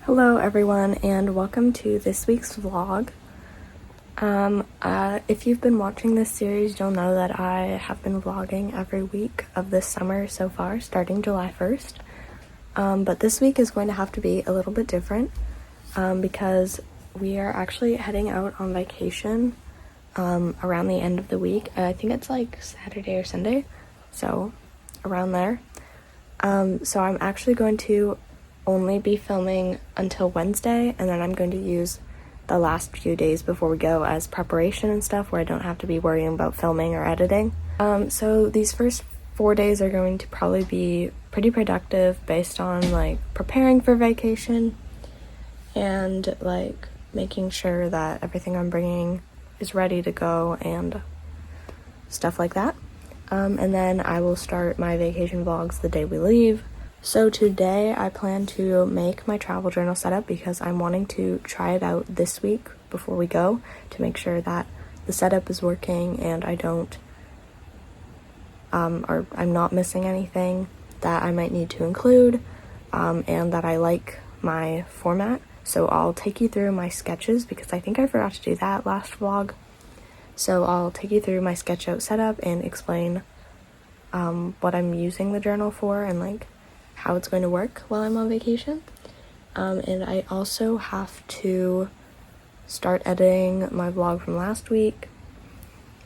Hello everyone and welcome to this week's vlog. If you've been watching this series, you'll know that I have been vlogging every week of this summer so far, starting July 1st. But this week is going to have to be a little bit different because we are actually heading out on vacation around the end of the week. I think it's like Saturday or Sunday, so around there. So I'm actually going to only be filming until Wednesday, and then I'm going to use the last few days before we go as preparation and stuff where I don't have to be worrying about filming or editing. So these first 4 days are going to probably be pretty productive based on like preparing for vacation and like making sure that everything I'm bringing is ready to go and stuff like that. And then I will start my vacation vlogs the day we leave. So today I plan to make my travel journal setup because I'm wanting to try it out this week before we go to make sure that the setup is working and I don't or I'm not missing anything that I might need to include, and that I like my format. So I'll take you through my sketches because I think I forgot to do that last vlog. So I'll take you through my sketch out setup and explain what I'm using the journal for and like how it's going to work while I'm on vacation. And I also have to start editing my vlog from last week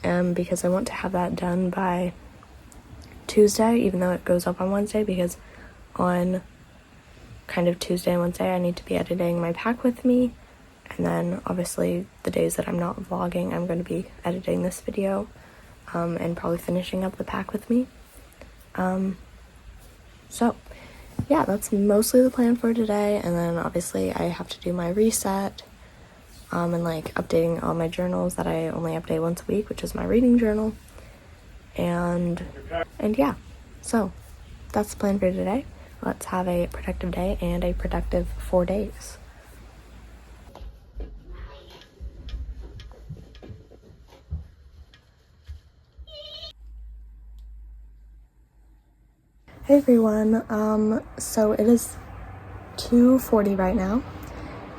because I want to have that done by Tuesday, even though it goes up on Wednesday, because on kind of Tuesday and Wednesday I need to be editing my pack with me, and then obviously the days that I'm not vlogging I'm going to be editing this video and probably finishing up the pack with me. So yeah, that's mostly the plan for today, and then obviously I have to do my reset and like updating all my journals that I only update once a week, which is my reading journal, and yeah, so that's the plan for today. Let's have a productive day and a productive 4 days. Hey everyone, so it is 2:40 right now,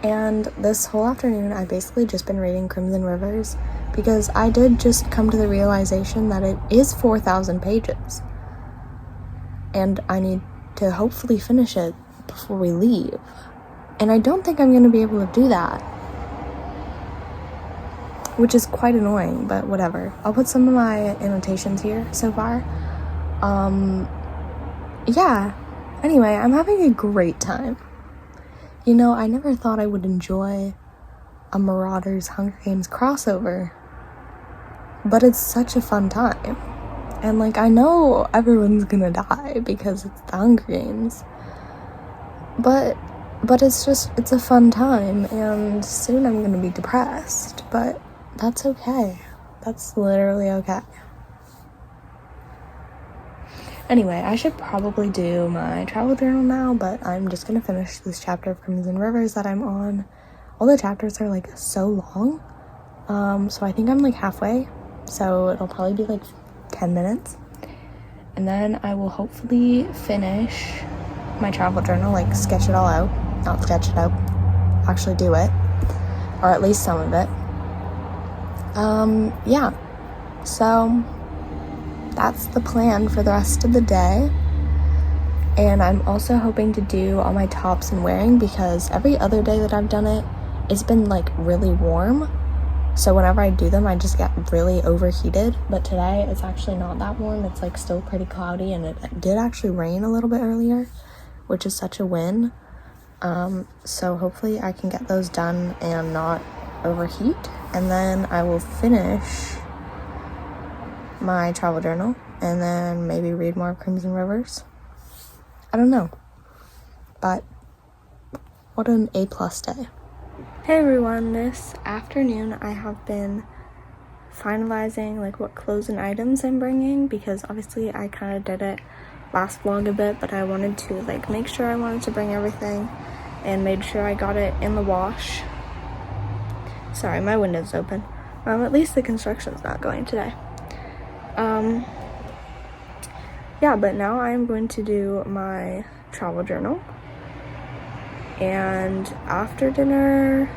and this whole afternoon I've basically just been reading Crimson Rivers because I did just come to the realization that it is 4,000 pages, and I need to hopefully finish it before we leave, and I don't think I'm going to be able to do that, which is quite annoying, but whatever. I'll put some of my annotations here so far. Yeah, anyway, I'm having a great time. You know, I never thought I would enjoy a Marauders Hunger Games crossover, but it's such a fun time. And like, I know everyone's gonna die because it's the Hunger Games, but it's a fun time, and soon I'm gonna be depressed, but that's okay. That's literally okay. Anyway, I should probably do my travel journal now, but I'm just gonna finish this chapter of Crimson Rivers that I'm on. All the chapters are like so long, so I think I'm like halfway, so it'll probably be like 10 minutes. And then I will hopefully finish my travel journal, like sketch it all out, not sketch it out, actually do it, or at least some of it. Yeah, so that's the plan for the rest of the day. And I'm also hoping to do all my tops and wearing because every other day that I've done it, it's been like really warm. So whenever I do them, I just get really overheated. But today it's actually not that warm. It's like still pretty cloudy, and it did actually rain a little bit earlier, which is such a win. So hopefully I can get those done and not overheat. And then I will finish my travel journal and then maybe read more of Crimson Rivers. I don't know, but what an A+ day. Hey everyone, this afternoon I have been finalizing like what clothes and items I'm bringing, because obviously I kind of did it last vlog a bit, but I wanted to like make sure I wanted to bring everything and made sure I got it in the wash. Sorry, my window's open. At least the construction's not going today. Yeah, but now I'm going to do my travel journal. And after dinner,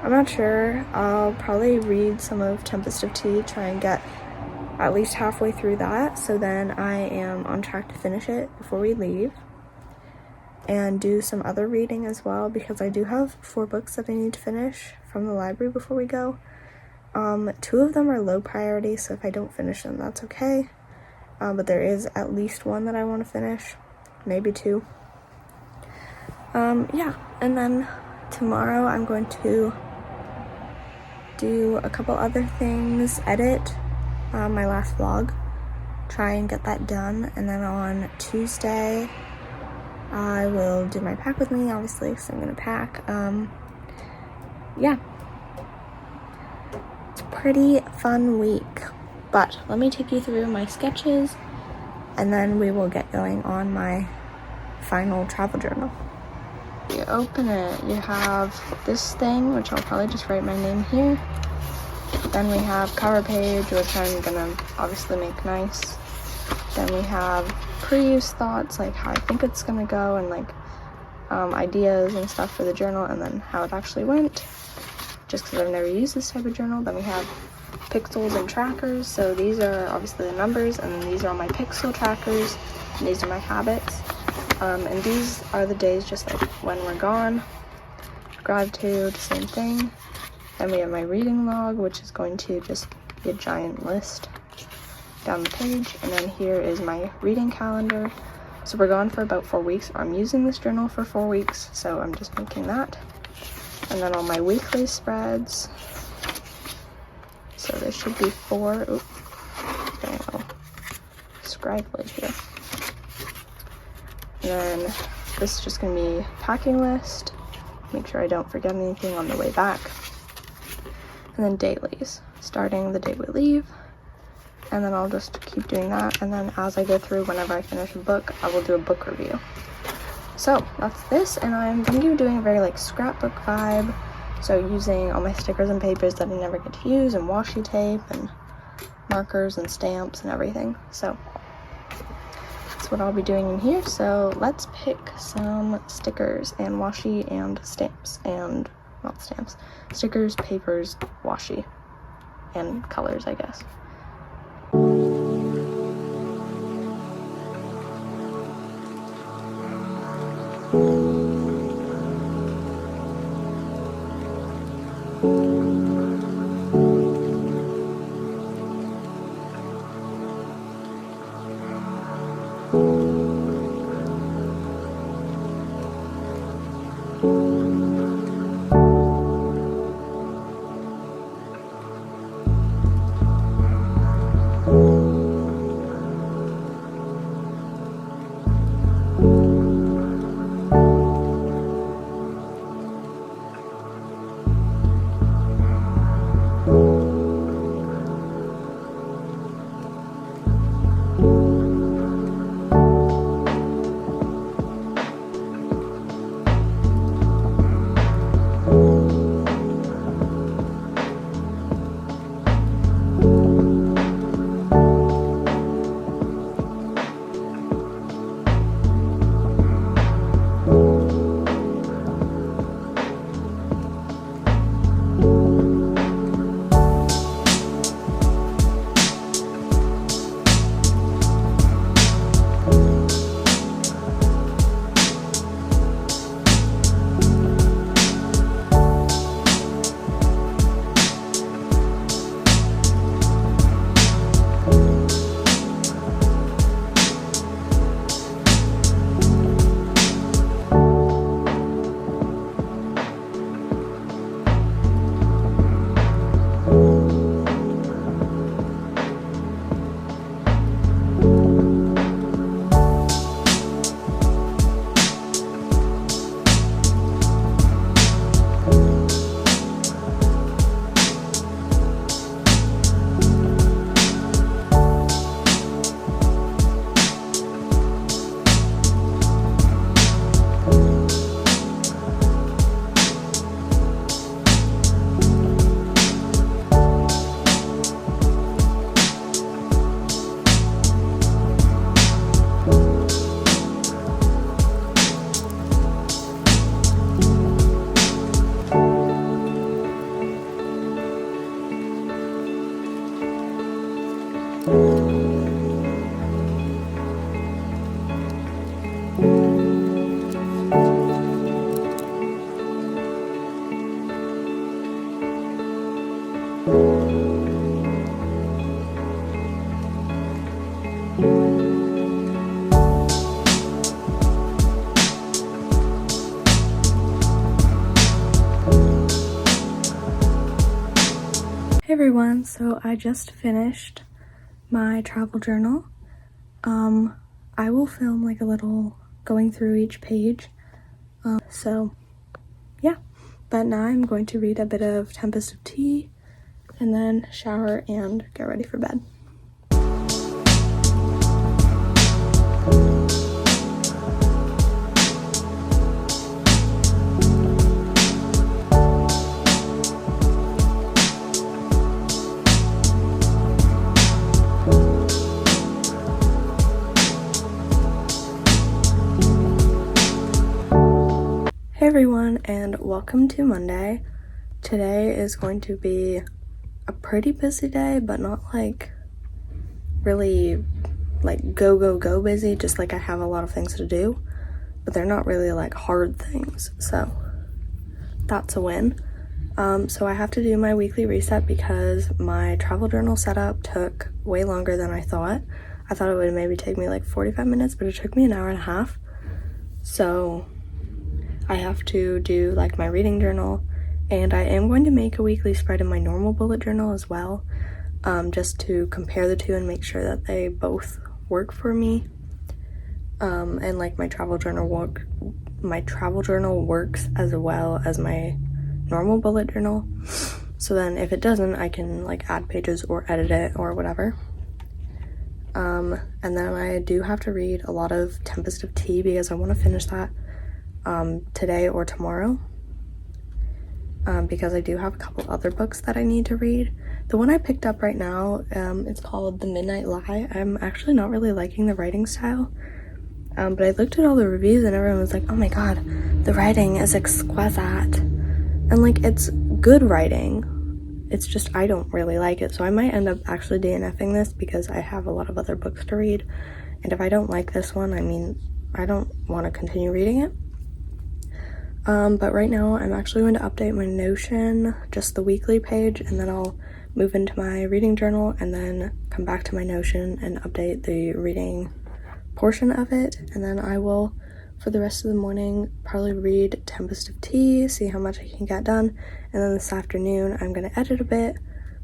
I'm not sure, I'll probably read some of Tempest of Tea, try and get at least halfway through that, so then I am on track to finish it before we leave. And do some other reading as well, because I do have 4 books that I need to finish from the library before we go. 2 of them are low priority, so if I don't finish them, that's okay. But there is at least 1 that I want to finish, maybe 2. Yeah, and then tomorrow I'm going to do a couple other things, edit my last vlog, try and get that done, and then on Tuesday I will do my pack with me, obviously, so I'm gonna pack. Yeah, it's a pretty fun week, but let me take you through my sketches and then we will get going on my final travel journal. You open it, you have this thing, which I'll probably just write my name here. Then we have cover page, which I'm gonna obviously make nice. Then we have pre-use thoughts, like how I think it's gonna go, and like ideas and stuff for the journal, and then how it actually went, just because I've never used this type of journal. Then we have pixels and trackers, so these are obviously the numbers, and then these are all my pixel trackers, and these are my habits. And these are the days just like when we're gone. Gratitude, same thing. Then we have my reading log, which is going to just be a giant list down the page. And then here is my reading calendar. So we're gone for about 4 weeks. I'm using this journal for 4 weeks, so I'm just making that. And then all my weekly spreads. So there should be 4. Oop, getting a little scribbly here. And then this is just going to be packing list. Make sure I don't forget anything on the way back. And then dailies, starting the day we leave. And then I'll just keep doing that. And then as I go through, whenever I finish a book, I will do a book review. So that's this, and I'm thinking of doing a very like scrapbook vibe. So using all my stickers and papers that I never get to use, and washi tape and markers and stamps and everything. So that's what I'll be doing in here. So let's pick some stickers and washi and stamps, and not stamps, stickers, papers, washi, and colors, I guess. Hey everyone, so I just finished my travel journal. I will film like a little going through each page. So yeah, but now I'm going to read a bit of Tempest of Tea and then shower and get ready for bed. Hey everyone, and welcome to Monday. Today is going to be a pretty busy day, but not like really like go busy, just like I have a lot of things to do, but they're not really like hard things, so that's a win. So I have to do my weekly reset because my travel journal setup took way longer than I thought. I thought it would maybe take me like 45 minutes, but it took me an hour and a half. So I have to do like my reading journal, and I am going to make a weekly spread in my normal bullet journal as well, just to compare the two and make sure that they both work for me. And like my travel journal works as well as my normal bullet journal. So then if it doesn't, I can like add pages or edit it or whatever. And then I do have to read a lot of Tempest of Tea because I want to finish that today or tomorrow, because I do have a couple other books that I need to read. The one I picked up right now, it's called The Midnight Lie. I'm actually not really liking the writing style, but I looked at all the reviews and everyone was like, oh my god, the writing is exquisite, and like it's good writing, it's just I don't really like it. So I might end up actually DNFing this because I have a lot of other books to read, and if I don't like this one, I mean, I don't want to continue reading it. But right now I'm actually going to update my Notion, just the weekly page, and then I'll move into my reading journal and then come back to my Notion and update the reading portion of it. And then I will, for the rest of the morning, probably read Tempest of Tea, see how much I can get done. And then this afternoon I'm going to edit a bit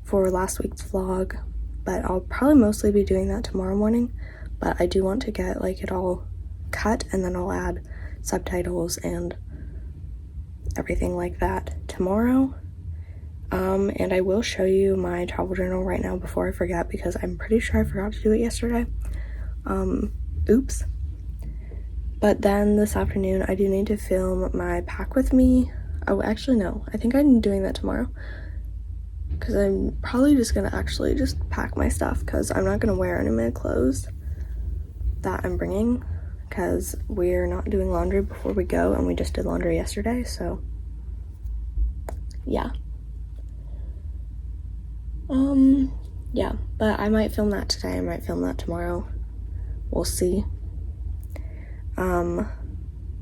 for last week's vlog, but I'll probably mostly be doing that tomorrow morning. But I do want to get like it all cut, and then I'll add subtitles and everything like that tomorrow. And I will show you my travel journal right now before I forget, because I'm pretty sure I forgot to do it yesterday. Oops. But then this afternoon I do need to film my pack with me. Oh, actually no, I think I'm doing that tomorrow, because I'm probably just gonna actually just pack my stuff, because I'm not gonna wear any of my clothes that I'm bringing, because we're not doing laundry before we go, and we just did laundry yesterday, so yeah. Yeah, but I might film that today, I might film that tomorrow, we'll see.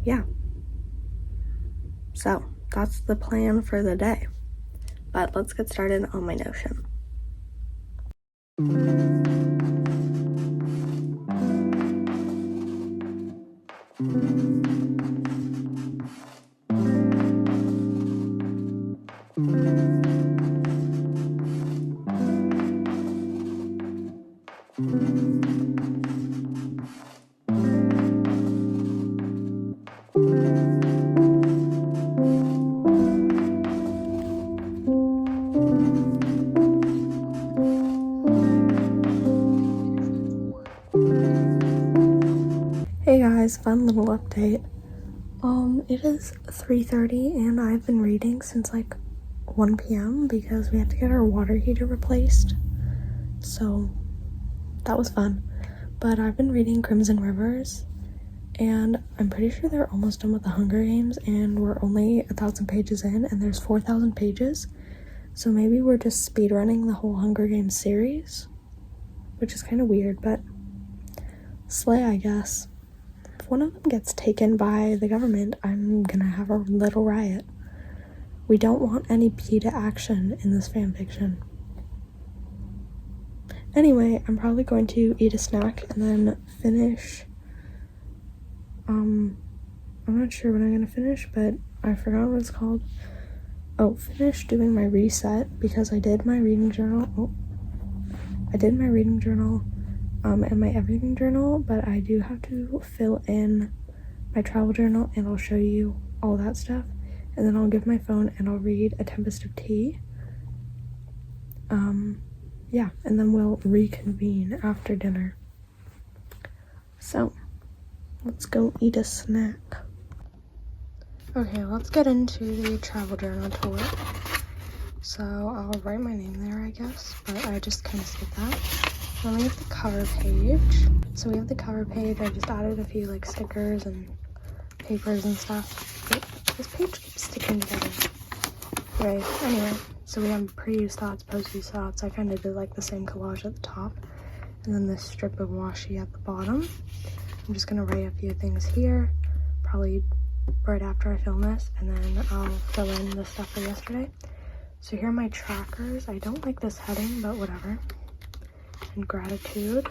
Yeah, so that's the plan for the day, but let's get started on my Notion. Hey guys, fun little update. It is 3:30 and I've been reading since like 1 p.m. because we had to get our water heater replaced. So that was fun. But I've been reading Crimson Rivers, and I'm pretty sure they're almost done with the Hunger Games, and we're only 1,000 pages in, and there's 4,000 pages. So maybe we're just speedrunning the whole Hunger Games series, which is kind of weird, but slay, I guess. If one of them gets taken by the government, I'm gonna have a little riot. We don't want any PETA action in this fanfiction. Anyway, I'm probably going to eat a snack and then finish. I'm not sure when I'm gonna finish, but I forgot what it's called. finished doing my reset because I did my reading journal. I did my reading journal and my everything journal, but I do have to fill in my travel journal, and I'll show you all that stuff, and then I'll give my phone and I'll read A Tempest of Tea. Yeah, and then we'll reconvene after dinner. So let's go eat a snack. Okay, let's get into the travel journal tour. So I'll write my name there, I guess, but I just kind of skipped that. Then we have the cover page. So we have the cover page. I just added a few like stickers and papers and stuff. This page keeps sticking together. Right, anyway, so we have pre-use thoughts, post-use thoughts. I kind of did like the same collage at the top, and then this strip of washi at the bottom. I'm just gonna write a few things here, probably right after I film this, and then I'll fill in the stuff for yesterday. So here are my trackers. I don't like this heading, but whatever. And gratitude.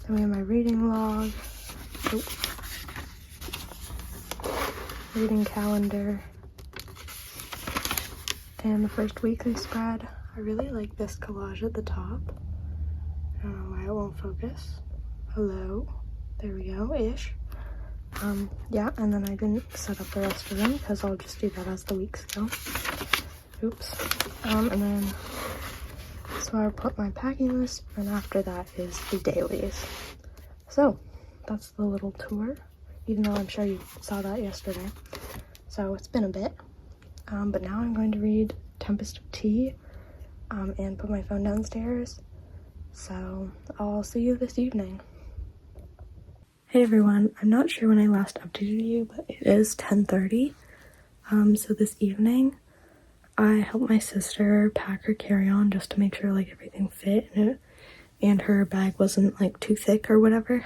Then we have my reading log. Oh. Reading calendar. And the first weekly spread. I really like this collage at the top. I don't know why it won't focus. Hello. There we go, ish. Yeah, and then I didn't set up the rest of them because I'll just do that as the weeks go. Oops. And then, so I'll put my packing list, and after that is the dailies. So, that's the little tour, even though I'm sure you saw that yesterday. So, it's been a bit. But now I'm going to read Tempest of Tea, and put my phone downstairs. So, I'll see you this evening. Hey everyone, I'm not sure when I last updated you, but it is 10:30. So this evening, I helped my sister pack her carry-on just to make sure like everything fit in it, and her bag wasn't like too thick or whatever.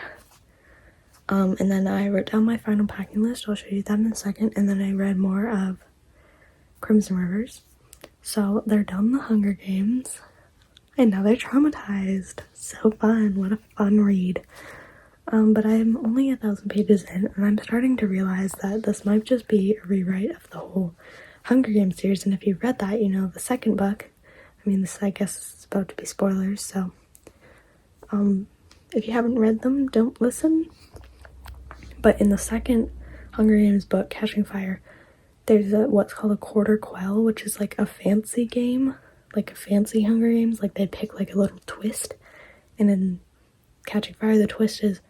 And then I wrote down my final packing list. I'll show you that in a second. And then I read more of Crimson Rivers. So they're done the Hunger Games, and now they're traumatized. So fun, what a fun read. But I'm only 1,000 pages in, and I'm starting to realize that this might just be a rewrite of the whole Hunger Games series. And if you've read that, you know the second book. I mean, this I guess is about to be spoilers, so if you haven't read them, don't listen. But in the second Hunger Games book, Catching Fire, there's what's called a quarter quell, which is like a fancy game, like a fancy Hunger Games. Like they pick like a little twist, and in Catching Fire, the twist is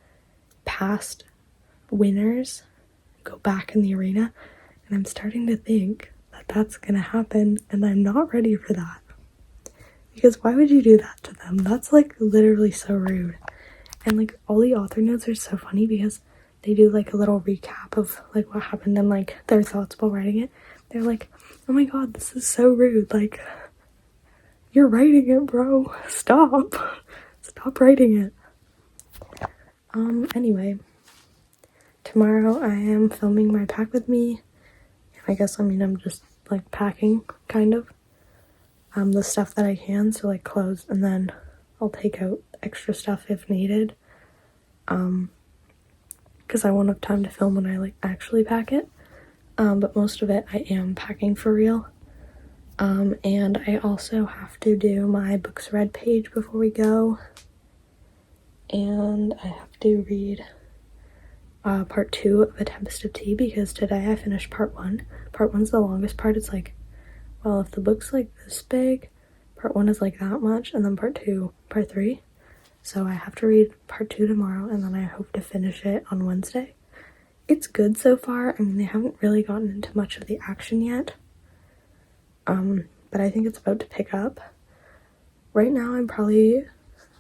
past winners go back in the arena, and I'm starting to think that that's gonna happen, and I'm not ready for that, because why would you do that to them? That's like literally so rude. And like all the author notes are so funny because they do like a little recap of like what happened and like their thoughts while writing it. They're like, oh my god, this is so rude, like you're writing it, bro, stop writing it. Anyway, tomorrow I am filming my pack with me. I guess, I mean, I'm just like packing, kind of, the stuff that I can, so like clothes, and then I'll take out extra stuff if needed, because I won't have time to film when I like actually pack it, but most of it I am packing for real. And I also have to do my books read page before we go. And I have to read part 2 of A Tempest of Tea because today I finished part 1. Part 1's the longest part. It's like, well, if the book's like this big, part 1 is like that much, and then part 3. So I have to read part 2 tomorrow, and then I hope to finish it on Wednesday. It's good so far. I mean, they haven't really gotten into much of the action yet. But I think it's about to pick up. Right now I'm probably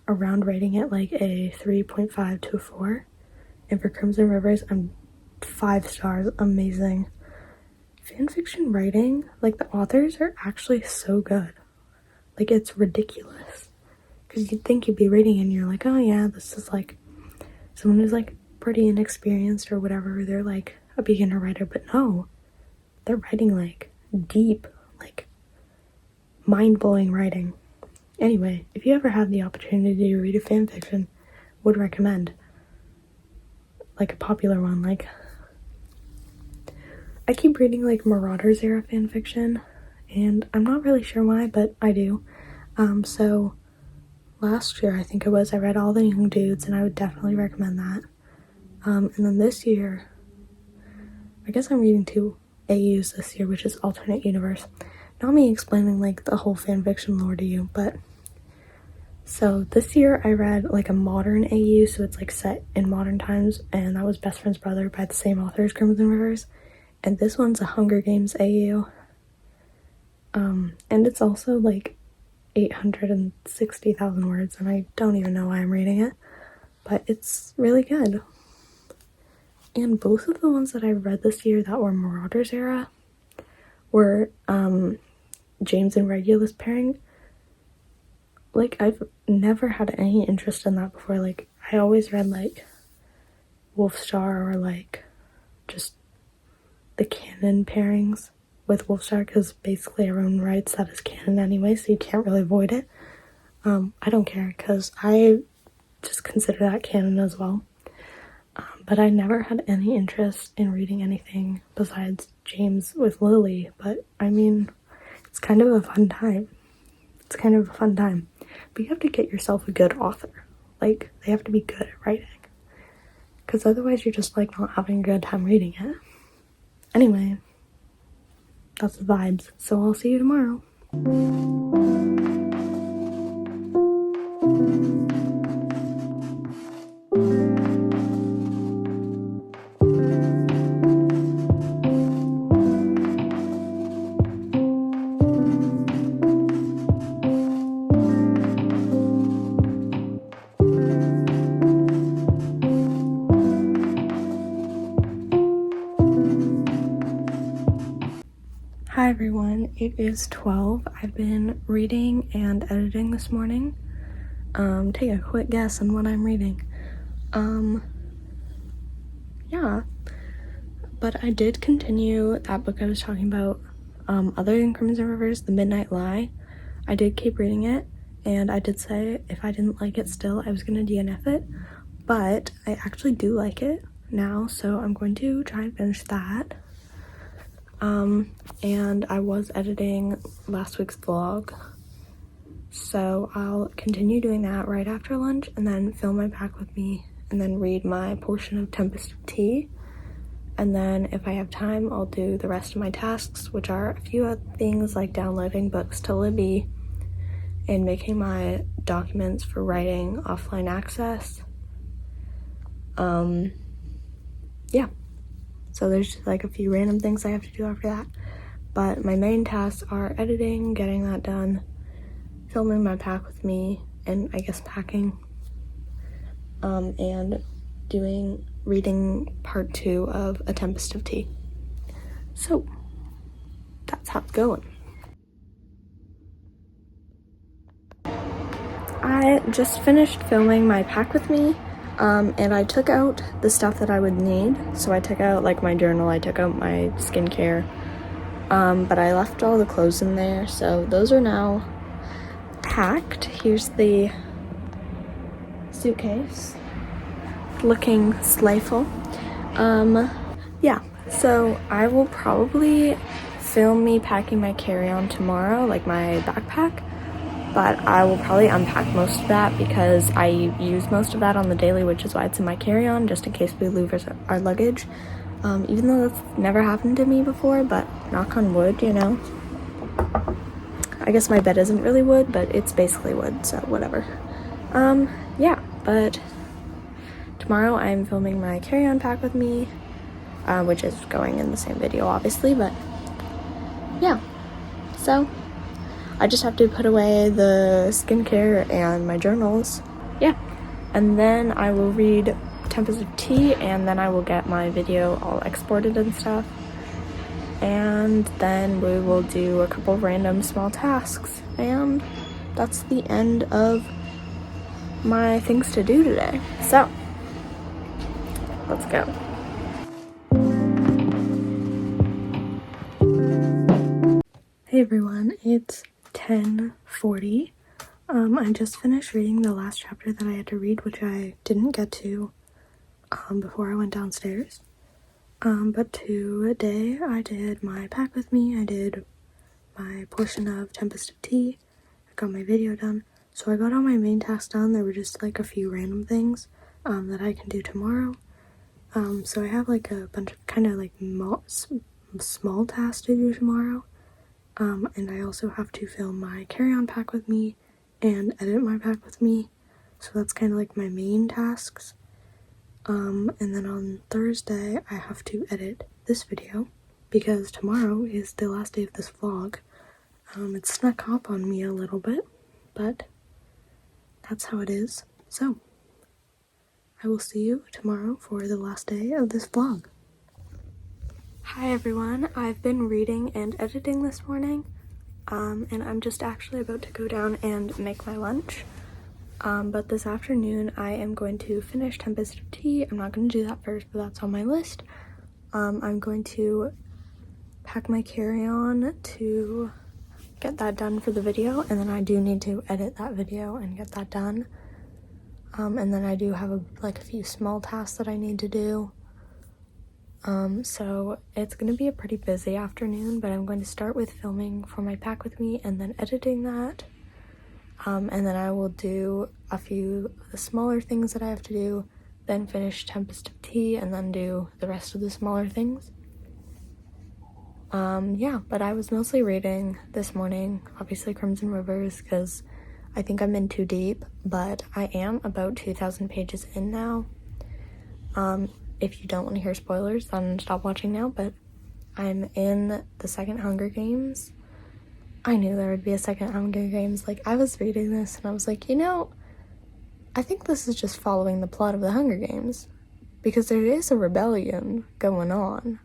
around rating it like a 3.5 to a 4, and for Crimson Rivers I'm 5 stars. Amazing fanfiction writing. Like the authors are actually so good, like it's ridiculous, because you'd think you'd be reading and you're like, oh yeah, this is like someone who's like pretty inexperienced or whatever, they're like a beginner writer, but no, they're writing like deep, like mind-blowing writing. Anyway, if you ever had the opportunity to read a fanfiction, would recommend like a popular one, like I keep reading like Marauders era fanfiction, and I'm not really sure why, but I do. So last year, I think it was, I read All the Young Dudes, and I would definitely recommend that. And then this year, I guess I'm reading 2 AUs this year, which is Alternate Universe. Not me explaining like the whole fanfiction lore to you, but so this year I read like a modern AU, so it's like set in modern times, and that was Best Friend's Brother by the same author as Crimson Rivers. And this one's a Hunger Games AU. And it's also like 860,000 words, and I don't even know why I'm reading it, but it's really good. And both of the ones that I read this year that were Marauders era were James and Regulus pairing. Like, I've never had any interest in that before. Like, I always read like Wolfstar or like just the canon pairings with Wolfstar, because basically everyone writes that as canon anyway, so you can't really avoid it. I don't care, because I just consider that canon as well. But I never had any interest in reading anything besides James with Lily, but I mean, it's kind of a fun time. But you have to get yourself a good author. Like, they have to be good at writing, because otherwise you're just like not having a good time reading it. Anyway, that's the vibes, so I'll see you tomorrow. Hi everyone, it is 12. I've been reading and editing this morning. Take a quick guess on what I'm reading. Yeah. But I did continue that book I was talking about, other than Crimson Rivers, The Midnight Lie. I did keep reading it, and I did say if I didn't like it still, I was gonna DNF it. But I actually do like it now, so I'm going to try and finish that. And I was editing last week's vlog, so I'll continue doing that right after lunch, and then film my pack with me, and then read my portion of Tempest of Tea. And then if I have time, I'll do the rest of my tasks, which are a few things like downloading books to Libby and making my documents for writing offline access. Yeah. So there's just like a few random things I have to do after that. But my main tasks are editing, getting that done, filming my pack with me, and I guess packing, and reading part 2 of A Tempest of Tea. So that's how it's going. I just finished filming my pack with me. And I took out the stuff that I would need. So I took out like my journal, I took out my skincare, but I left all the clothes in there, so those are now packed. Here's the suitcase, looking slayful. Yeah, so I will probably film me packing my carry-on tomorrow, like my backpack. But I will probably unpack most of that because I use most of that on the daily, which is why it's in my carry-on, just in case we lose our luggage. Even though that's never happened to me before, but knock on wood, you know. I guess my bed isn't really wood, but it's basically wood, so whatever. Yeah, but tomorrow I'm filming my carry-on pack with me, which is going in the same video, obviously, but yeah. So I just have to put away the skincare and my journals. Yeah. And then I will read Tempest of Tea, and then I will get my video all exported and stuff. And then we will do a couple random small tasks. And that's the end of my things to do today. So, let's go. Hey everyone, it's 10:40. I just finished reading the last chapter that I had to read, which I didn't get to before I went downstairs. But today I did my pack with me, I did my portion of Tempest of Tea, I got my video done. So I got all my main tasks done. There were just like a few random things that I can do tomorrow. So I have like a bunch of kind of like small tasks to do tomorrow. And I also have to film my carry-on pack with me and edit my pack with me. So that's kind of like my main tasks. And then on Thursday, I have to edit this video because tomorrow is the last day of this vlog. It snuck up on me a little bit, but that's how it is. So, I will see you tomorrow for the last day of this vlog. Hi everyone, I've been reading and editing this morning, and I'm just actually about to go down and make my lunch. But this afternoon I am going to finish Tempest of Tea. I'm not going to do that first, but that's on my list. I'm going to pack my carry-on to get that done for the video, and then I do need to edit that video and get that done. And then I do have a few small tasks that I need to do. So it's going to be a pretty busy afternoon, but I'm going to start with filming for my pack with me and then editing that. And then I will do a few of the smaller things that I have to do, then finish Tempest of Tea, and then do the rest of the smaller things. Yeah, but I was mostly reading this morning, obviously Crimson Rivers, because I think I'm in too deep, but I am about 2,000 pages in now. If you don't want to hear spoilers, then stop watching now, but I'm in the second Hunger Games. I knew there would be a second Hunger Games. Like, I was reading this and I was like, you know, I think this is just following the plot of the Hunger Games, because there is a rebellion going on.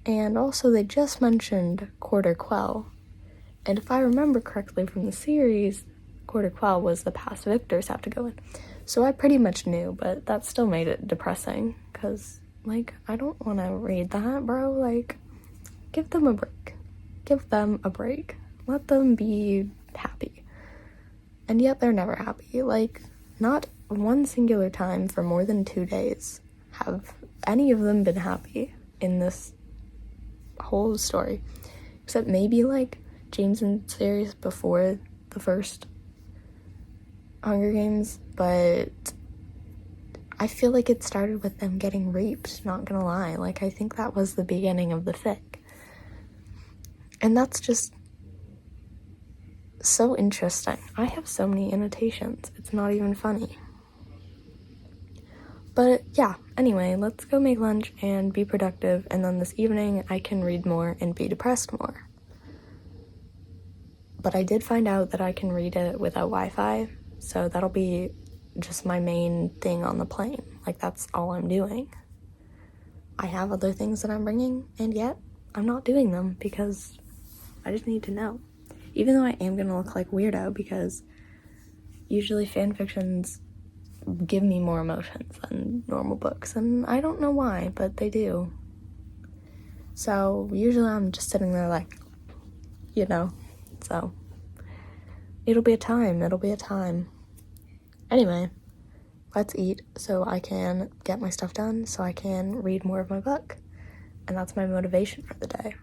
And also they just mentioned Quarter Quell. And if I remember correctly from the series, Quarter Quell was the past victors have to go in. So I pretty much knew, but that still made it depressing, because, like, I don't want to read that, bro. Like, give them a break. Give them a break. Let them be happy. And yet they're never happy. Like, not one singular time for more than 2 days have any of them been happy in this whole story. Except maybe, like, James and Sirius before the first Hunger Games, but I feel like it started with them getting raped, not gonna lie. Like, I think that was the beginning of the fic. And that's just so interesting. I have so many annotations, it's not even funny. But yeah, anyway, let's go make lunch and be productive, and then this evening I can read more and be depressed more. But I did find out that I can read it without Wi-Fi, so that'll be just my main thing on the plane. Like, that's all I'm doing. I have other things that I'm bringing, and yet I'm not doing them because I just need to know. Even though I am gonna look like weirdo, because usually fanfictions give me more emotions than normal books, and I don't know why, but they do. So usually I'm just sitting there like, you know, so it'll be a time. Anyway, let's eat so I can get my stuff done, so I can read more of my book, and that's my motivation for the day.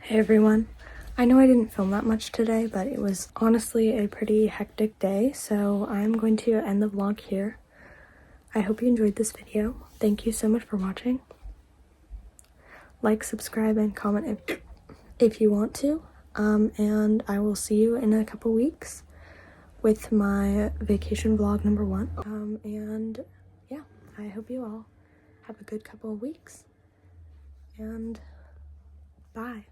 Hey everyone, I know I didn't film that much today, but it was honestly a pretty hectic day, so I'm going to end the vlog here. I hope you enjoyed this video. Thank you so much for watching. Like, subscribe, and comment if you want to, and I will see you in a couple weeks with my vacation vlog number 1. And yeah, I hope you all have a good couple of weeks, and bye.